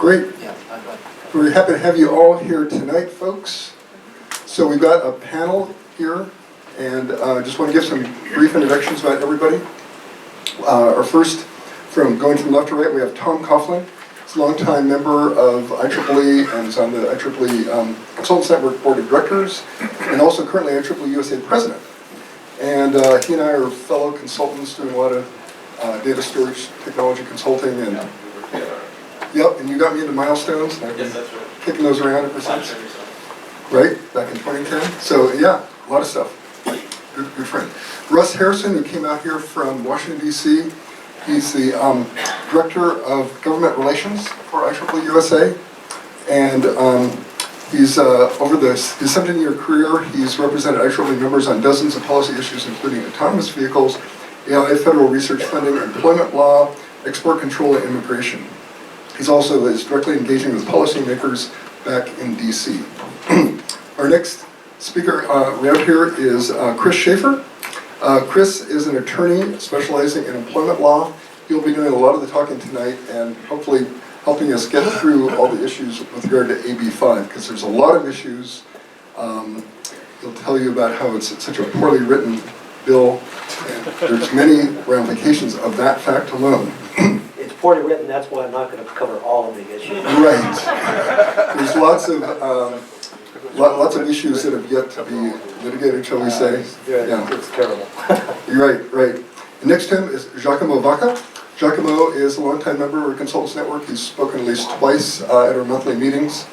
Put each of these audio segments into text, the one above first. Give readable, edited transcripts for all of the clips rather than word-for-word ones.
Great. Yeah, We're happy to have you all here tonight, folks. So we've got a panel here, and just want to give some brief introductions about everybody. Our first, from going from left to right, we have Tom Coughlin. He's a longtime member of IEEE and is on the IEEE Consultants Network Board of Directors, and also currently IEEE-USA President. And he and I are fellow consultants doing a lot of data storage technology consulting. And yep, and you got me into Milestones. And I've been kicking those around ever since. Right, back in 2010. So yeah, a lot of stuff. Good friend. Russ Harrison, who came out here from Washington, D.C. He's the Director of Government Relations for IEEE-USA. And he's, over his 17-year career, he's represented IEEE members on dozens of policy issues, including autonomous vehicles, AI federal research funding, employment law, export control, and immigration. He's also directly engaging with policymakers back in D.C. Our next speaker we have here is Chris Schaefer. Chris is an attorney specializing in employment law. He'll be doing a lot of the talking tonight and hopefully helping us get through all the issues with regard to AB 5, because there's a lot of issues. He'll tell you about how it's such a poorly written bill, and there's many ramifications of that fact alone. it's poorly written, that's why I'm not going to cover all of the issues. Right. There's lots of issues that have yet to be litigated, shall we say. Yeah, it's terrible. Right. And next to him is Giacomo Vacca. Giacomo is a longtime member of our Consultants Network. He's spoken at least twice at our monthly meetings.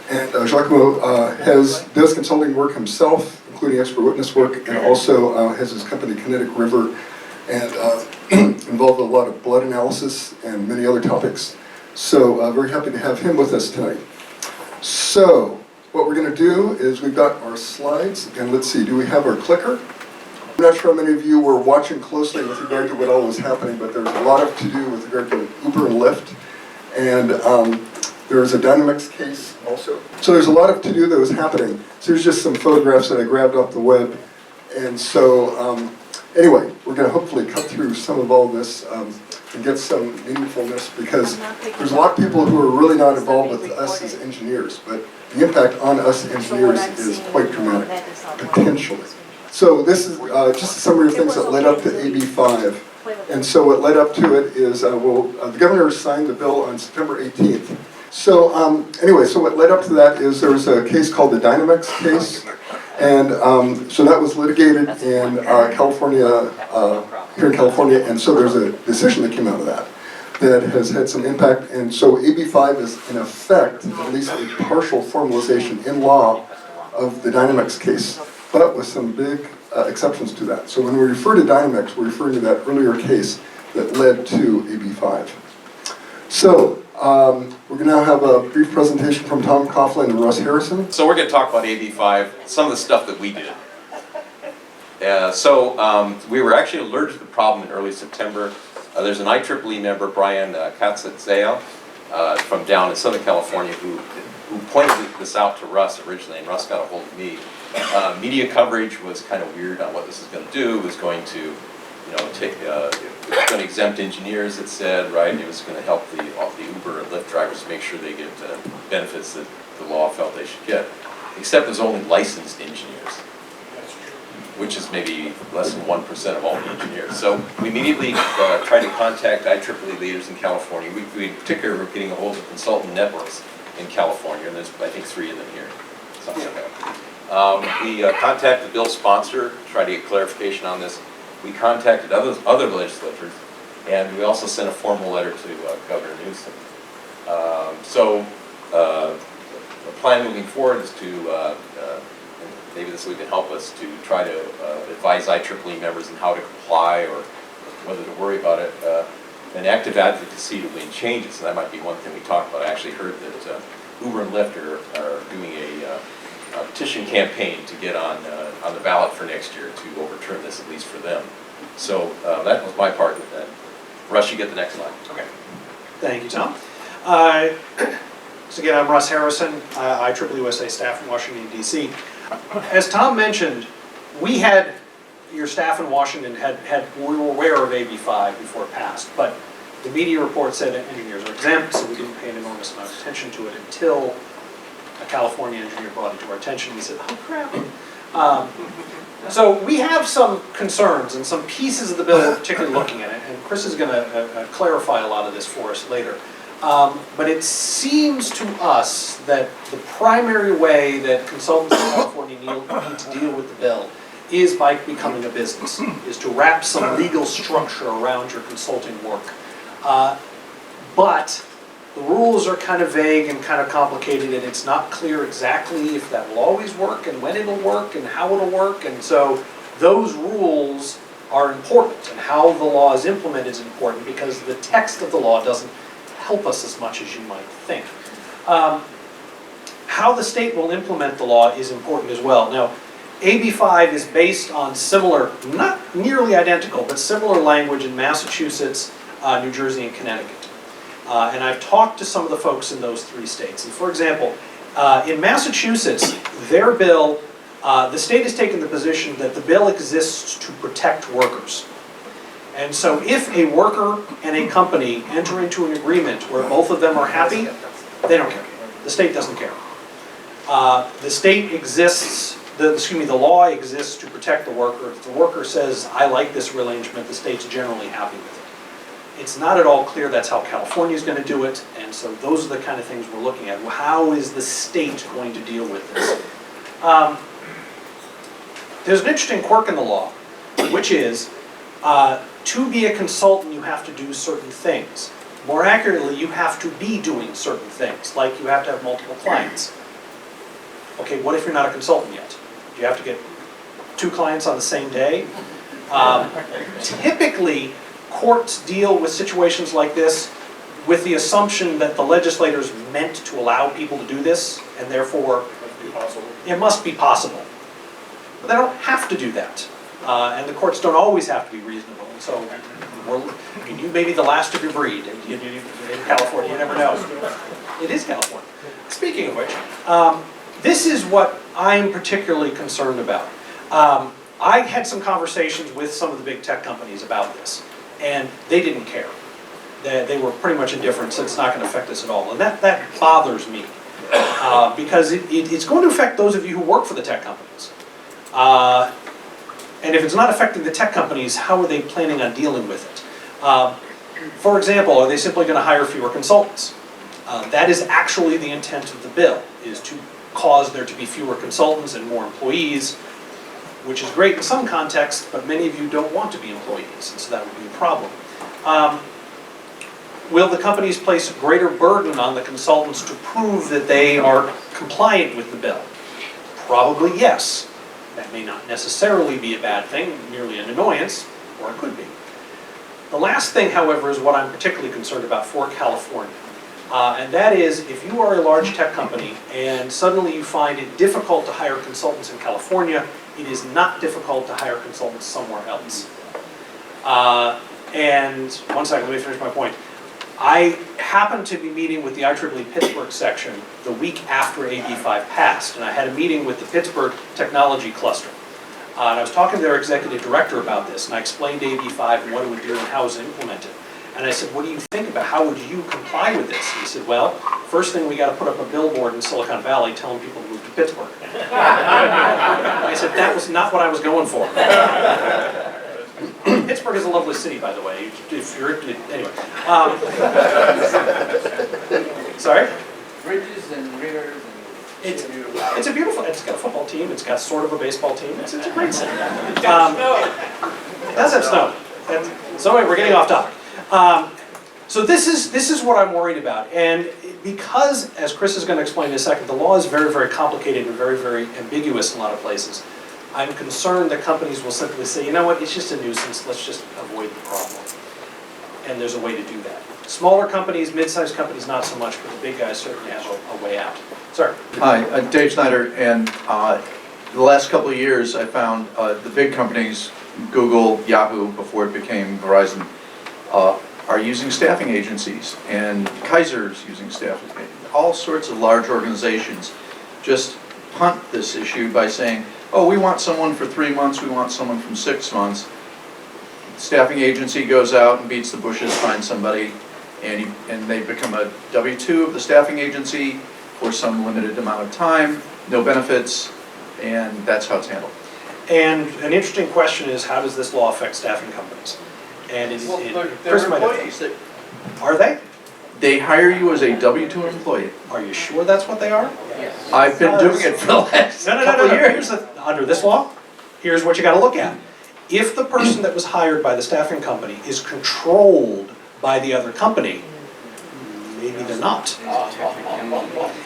And Giacomo does consulting work himself, including expert witness work, and also has his company Kinetic River, and involved in a lot of blood analysis and many other topics. So very happy to have him with us tonight. So what we're going to do is we've got our slides, and let's see, do we have our clicker? I'm not sure how many of you were watching closely with regard to what all was happening, but there's a lot of to do with regard to Uber and Lyft, and there was a Dynamics case also. So there's a lot of to do that was happening. So here's just some photographs that I grabbed off the web, and so anyway, we're going to hopefully cut through some of all this and get some meaningfulness, because there's a lot of people who are really not involved with us as engineers, but the impact on us engineers is quite dramatic, potentially. So this is just a summary of things that led up to AB 5. And so what led up to it is, the governor signed the bill on September 18th. So anyway, so what led up to that is there was a case called the Dynamics case. And so that was litigated in California, here in California. And so there's a decision that came out of that has had some impact. And so AB 5 is in effect, at least a partial formalization in law of the Dynamics case, but with some big exceptions to that. So when we refer to Dynamics, we're referring to that earlier case that led to AB 5. So we're going to now have a brief presentation from Tom Coughlin and Russ Harrison. So we're going to talk about AB 5, some of the stuff that we did. We were actually alerted to the problem in early September. There's an IEEE member, Brian Katzatzea, from down in Southern California, who pointed this out to Russ originally, and Russ got a hold of me. Media coverage was kind of weird on what this is going to do. It was going to, it was going to exempt engineers, it said, right? And it was going to help the Uber and Lyft drivers make sure they get benefits that the law felt they should get. Except it was only licensed engineers, which is maybe less than 1% of all the engineers. So we immediately tried to contact IEEE leaders in California. We in particular were getting a hold of consultant networks in California, and there's, I think, 3 of them here. Something like that. We contacted the bill's sponsor to try to get clarification on this. We contacted other legislators, and we also sent a formal letter to Governor Newsom. The plan moving forward is to, maybe this can help us, to try to advise IEEE members on how to comply or whether to worry about it. An active advocacy to win changes, and that might be one thing we talked about. I actually heard that Uber and Lyft are doing a petition campaign to get on the ballot for next year to overturn this, at least for them. So that was my part with that. Russ, you get the next slide. Okay. Thank you, Tom. So again, I'm Russ Harrison, IEEE-USA staff in Washington, D.C. As Tom mentioned, your staff in Washington we were aware of AB 5 before it passed, but The media report said that engineers are exempt, so we didn't pay an enormous amount of attention to it until a California engineer brought it to our attention. We said, oh crap. So we have some concerns and some pieces of the bill we're particularly looking at it, and Chris is going to clarify a lot of this for us later. But it seems to us that the primary way that consultants in California need to deal with the bill is by becoming a business, is to wrap some legal structure around your consulting work. But the rules are kind of vague and kind of complicated, and it's not clear exactly if that will always work and when it'll work and how it'll work. And so those rules are important, and how the law is implemented is important, because the text of the law doesn't help us as much as you might think. How the state will implement the law is important as well. Now, AB 5 is based on similar, not nearly identical, but similar language in Massachusetts, New Jersey, and Connecticut. And I've talked to some of the folks in those three states. And for example, in Massachusetts, their bill, the state has taken the position that the bill exists to protect workers. And so if a worker and a company enter into an agreement where both of them are happy, they don't care. The state doesn't care. The state exists, the law exists to protect the worker. If the worker says, I like this arrangement, the state's generally happy with it. It's not at all clear that's how California is going to do it, and so those are the kind of things we're looking at. Well, how is the state going to deal with this? There's an interesting quirk in the law, which is to be a consultant you have to do certain things. More accurately, you have to be doing certain things, like you have to have multiple clients. Okay, what if you're not a consultant yet? Do you have to get 2 clients on the same day? Typically, courts deal with situations like this with the assumption that the legislators meant to allow people to do this, and therefore it must be possible. But they don't have to do that. And the courts don't always have to be reasonable. And so you may be the last of your breed in California, you never know. It is California. Speaking of which, this is what I'm particularly concerned about. I had some conversations with some of the big tech companies about this, and they didn't care. They were pretty much indifferent, so it's not going to affect us at all. And that bothers me, because it's going to affect those of you who work for the tech companies. And if it's not affecting the tech companies, how are they planning on dealing with it? For example, are they simply going to hire fewer consultants? That is actually the intent of the bill, is to cause there to be fewer consultants and more employees, which is great in some contexts, but many of you don't want to be employees, and so that would be a problem. Will the companies place a greater burden on the consultants to prove that they are compliant with the bill? Probably yes. That may not necessarily be a bad thing, merely an annoyance, or it could be. The last thing, however, is what I'm particularly concerned about for California. And that is, if you are a large tech company and suddenly you find it difficult to hire consultants in California, it is not difficult to hire consultants somewhere else. And one second, let me finish my point. I happened to be meeting with the IEEE Pittsburgh section the week after AB 5 passed, and I had a meeting with the Pittsburgh Technology Cluster. And I was talking to their executive director about this, and I explained AB 5 and what it would do and how it was implemented. And I said, what do you think about, how would you comply with this? He said, well, first thing we got to put up a billboard in Silicon Valley telling people to move to Pittsburgh. I said, that was not what I was going for. Pittsburgh is a lovely city, by the way. If you're anyway. Sorry? Bridges and rivers and it's a beautiful. It's got a football team. It's got sort of a baseball team. It's a great city. It does have snow. So anyway, we're getting off topic. So this is what I'm worried about, and because, as Chris is going to explain in a second, the law is very, very complicated and very, very ambiguous in a lot of places. I'm concerned that companies will simply say, you know what, it's just a nuisance, let's just avoid the problem. And there's a way to do that. Smaller companies, mid-sized companies, not so much, but the big guys certainly have a way out. Sir? Hi, Dave Snyder, and the last couple of years I found the big companies, Google, Yahoo, before it became Verizon, are using staffing agencies, and Kaiser's using staffing agencies. All sorts of large organizations just punt this issue by saying, oh, we want someone for 3 months, we want someone from 6 months. staffing agency goes out and beats the bushes, finds somebody, and they become a W-2 of the staffing agency for some limited amount of time, no benefits, and that's how it's handled. And an interesting question is, how does this law affect staffing companies? And Well, Chris they're might have- employees. Are they? They hire you as a W-2 employee. Are you sure that's what they are? Yes. I've been doing it for the last No, couple of Here's years. under this law, here's what you gotta look at. If the person that was hired by the staffing company is controlled by the other company, maybe they're not.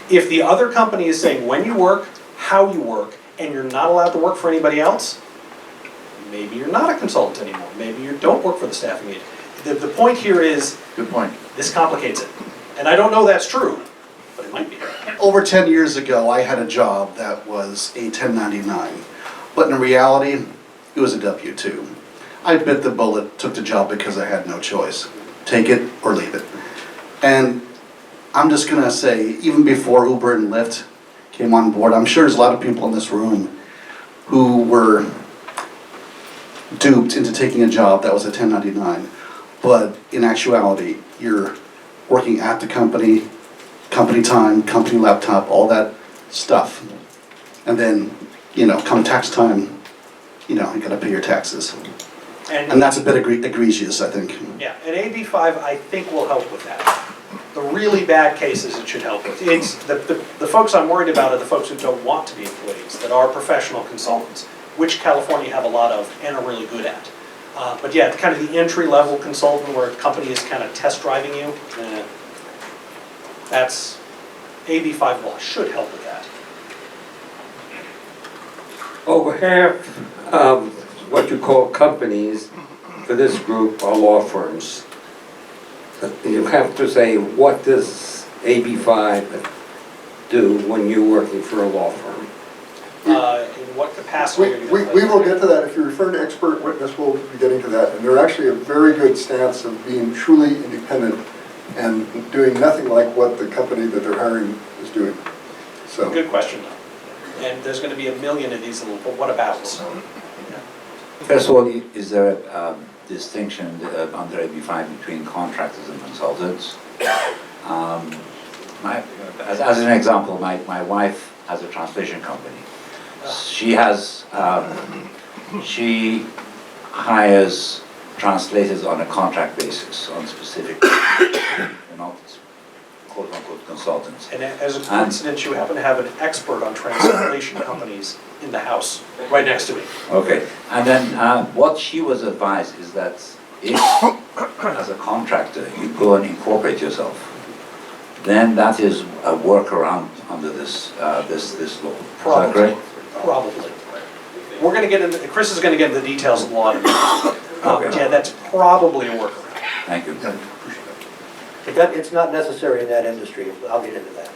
If the other company is saying when you work, how you work, and you're not allowed to work for anybody else, maybe you're not a consultant anymore. Maybe you don't work for the staffing agency. The point here is, Good point. this complicates it. And I don't know that's true, but it might be. Over 10 years ago, I had a job that was a 1099, but in reality, it was a W-2. I bit the bullet, took the job because I had no choice. Take it or leave it. And I'm just gonna say, even before Uber and Lyft came on board, I'm sure there's a lot of people in this room who were duped into taking a job that was a 1099. But in actuality, you're working at the company, company time, company laptop, all that stuff. And then, you know, come tax time, you know, you gotta pay your taxes. And that's a bit egregious, I think. Yeah, and AB 5, I think, will help with that. The really bad cases it should help with. It's, the folks I'm worried about are the folks who don't want to be employees, that are professional consultants, which California have a lot of and are really good at. But yeah, kind of the entry-level consultant where a company is kind of test driving you, that's, AB 5 law should help with that. Over half of what you call companies for this group are law firms. You have to say, what does AB 5 do when you're working for a law firm? In what capacity are you? We will get to that. If you refer to expert witness, we'll be getting to that. And they're actually a very good stance of being truly independent and doing nothing like what the company that they're hiring is doing. So. Good question, though. And there's going to be a million of these little, but what about? First of all, is there a distinction under AB5 between contractors and consultants? As an example, my wife has a translation company. She has, she hires translators on a contract basis, on specific, they're not quote-unquote consultants. And as a coincidence, you happen to have an expert on translation companies in the house, right next to me. Okay, and then what she was advised is that if, as a contractor, you go and incorporate yourself, then that is a workaround under this this law. Probably. Is that correct? Probably. We're going to get into, Chris is going to get into the details of the law in a minute. But yeah, that's probably a workaround. Thank you. It's not necessary in that industry, I'll get into that.